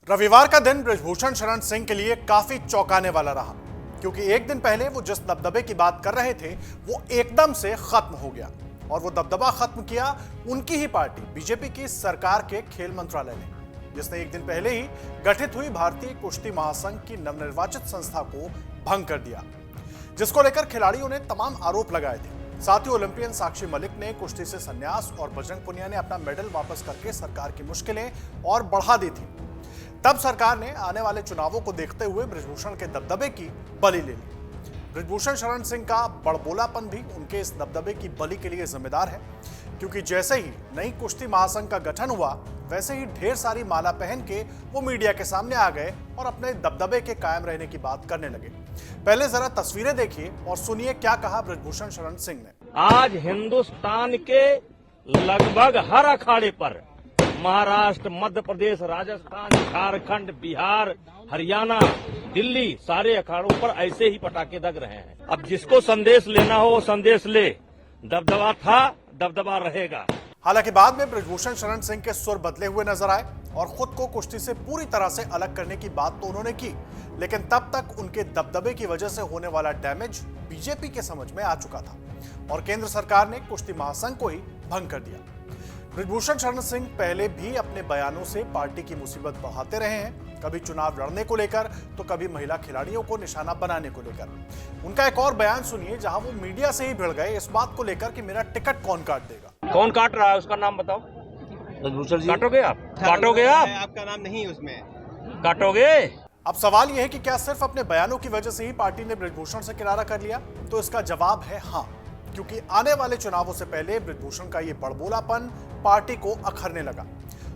रविवार का दिन बृजभूषण शरण सिंह के लिए काफी चौंकाने वाला रहा, क्योंकि एक दिन पहले वो जिस दबदबे की बात कर रहे थे वो एकदम से खत्म हो गया। और वो दबदबा खत्म किया उनकी ही पार्टी बीजेपी की सरकार के खेल मंत्रालय ने, जिसने एक दिन पहले ही गठित हुई भारतीय कुश्ती महासंघ की नवनिर्वाचित संस्था को भंग कर दिया, जिसको लेकर खिलाड़ियों ने तमाम आरोप लगाए थे। साथ ही ओलंपियन साक्षी मलिक ने कुश्ती से संन्यास और बजरंग पुनिया ने अपना मेडल वापस करके सरकार की मुश्किलें और बढ़ा दी थी। तब सरकार ने आने वाले चुनावों को देखते हुए बृजभूषण के दबदबे की बलि ले ली। बृजभूषण शरण सिंह का बड़बोलापन भी उनके इस दबदबे की बलि के लिए जिम्मेदार है, क्योंकि जैसे ही नई कुश्ती महासंघ का गठन हुआ वैसे ही ढेर सारी माला पहन के वो मीडिया के सामने आ गए और अपने दबदबे के कायम रहने की बात करने लगे। पहले जरा तस्वीरें देखिए और सुनिए क्या कहा बृजभूषण शरण सिंह ने। आज हिंदुस्तान के लगभग हर अखाड़े पर महाराष्ट्र, मध्य प्रदेश, राजस्थान, झारखंड, बिहार, हरियाणा, दिल्ली, सारे अखाड़ों पर ऐसे ही पटाखे दग रहे हैं। अब जिसको संदेश लेना हो वो संदेश ले। दबदबा था, दबदबा रहेगा। हालांकि बाद में बृजभूषण शरण सिंह के सुर बदले हुए नजर आए और खुद को कुश्ती से पूरी तरह से अलग करने की बात तो उन्होंने की, लेकिन तब तक उनके दबदबे की वजह से होने वाला डैमेज बीजेपी के समझ में आ चुका था और केंद्र सरकार ने कुश्ती महासंघ को ही भंग कर दिया। बृजभूषण शरण सिंह पहले भी अपने बयानों से पार्टी की मुसीबत बढ़ाते रहे हैं, कभी चुनाव लड़ने को लेकर तो कभी महिला खिलाड़ियों को निशाना बनाने को लेकर। उनका एक और बयान सुनिए जहां वो मीडिया से ही भिड़ गए इस बात को लेकर कि मेरा टिकट कौन काट देगा। कौन काट रहा है उसका नाम बताओ। बृजभूषण जी काटोगे आप? काटोगे आप? आपका नाम नहीं उसमें काटोगे? अब सवाल यह है कि क्या सिर्फ अपने बयानों की वजह से ही पार्टी ने बृजभूषण से किनारा कर लिया? तो इसका जवाब है हाँ, क्योंकि आने वाले चुनावों से पहले बृजभूषण का ये बड़बोलापन पार्टी को अखरने लगा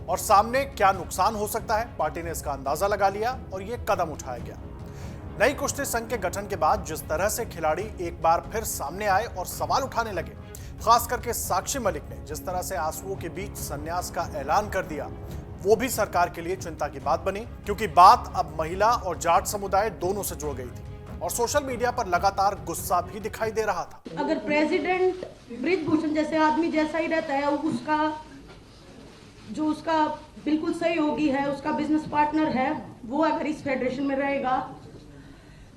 और सामने क्या नुकसान हो सकता है पार्टी ने इसका अंदाजा लगा लिया और ये कदम उठाया गया। नई कुश्ती संघ के गठन के बाद जिस तरह से खिलाड़ी एक बार फिर सामने आए और सवाल उठाने लगे, खास करके साक्षी मलिक ने जिस तरह से आंसुओं के बीच संन्यास का ऐलान कर दिया, वो भी सरकार के लिए चिंता की बात बनी, क्योंकि बात अब महिला और जाट समुदाय दोनों से जुड़ गई थी और सोशल मीडिया पर लगातार गुस्सा भी दिखाई दे रहा था। अगर प्रेसिडेंट बृजभूषण जैसे आदमी जैसा ही रहता है, उसका बिल्कुल सहयोगी है, उसका बिजनेस पार्टनर है, वो अगर इस फेडरेशन में रहेगा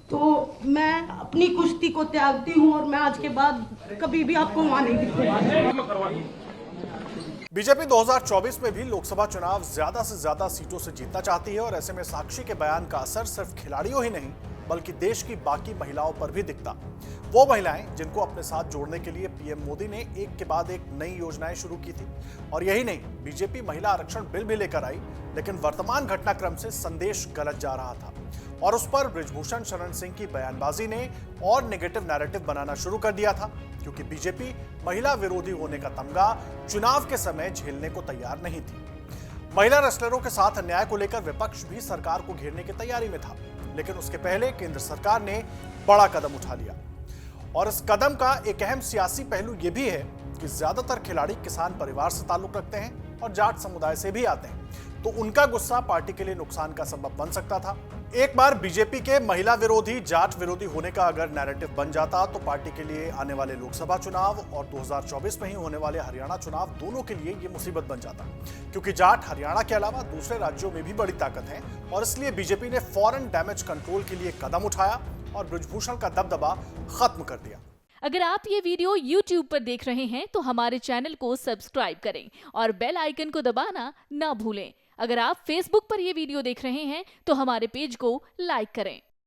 तो मैं अपनी कुश्ती को त्यागती हूं और मैं आज के बाद कभी भी आपको वहां नहीं दिखूंगा। बीजेपी 2024 में भी लोकसभा चुनाव ज्यादा से ज्यादा सीटों से जीतना चाहती है और ऐसे में साक्षी के बयान का असर सिर्फ खिलाड़ियों ही नहीं बल्कि देश की बाकी महिलाओं पर भी दिखता। वो महिलाएं जिनको अपने साथ जोड़ने के लिए पीएम मोदी ने एक के बाद एक नई योजनाएं शुरू की थी और यही नहीं, बीजेपी महिला आरक्षण बिल भी लेकर आई, लेकिन वर्तमान घटनाक्रम से संदेश गलत जा रहा था और उस पर बृजभूषण शरण सिंह की बयानबाजी ने और नेगेटिव नैरेटिव बनाना शुरू कर दिया था, क्योंकि बीजेपी महिला विरोधी होने का तमगा चुनाव के समय झेलने को तैयार नहीं थी। महिला रेसलरों के साथ अन्याय को लेकर विपक्ष भी सरकार को घेरने की तैयारी में था, लेकिन उसके पहले केंद्र सरकार ने बड़ा कदम उठा लिया और इस कदम का एक अहम सियासी पहलू यह भी है कि ज्यादातर खिलाड़ी किसान परिवार से ताल्लुक रखते हैं और जाट समुदाय से भी आते हैं, तो उनका गुस्सा पार्टी के लिए नुकसान का सबब बन सकता था। एक बार बीजेपी के महिला विरोधी, जाट विरोधी होने का अगर नैरेटिव बन जाता तो पार्टी के लिए आने वाले लोकसभा चुनाव और 2024 में ही होने वाले हरियाणा चुनाव दोनों के लिए ये मुसीबत बन जाता, क्योंकि जाट हरियाणा के अलावा दूसरे राज्यों में भी बड़ी ताकत है और इसलिए बीजेपी ने फौरन डैमेज कंट्रोल के लिए कदम उठाया और बृजभूषण का दबदबा खत्म कर दिया। अगर आप ये वीडियो YouTube पर देख रहे हैं तो हमारे चैनल को सब्सक्राइब करें और बेल आइकन को दबाना ना भूलें। अगर आप Facebook पर ये वीडियो देख रहे हैं तो हमारे पेज को लाइक करें।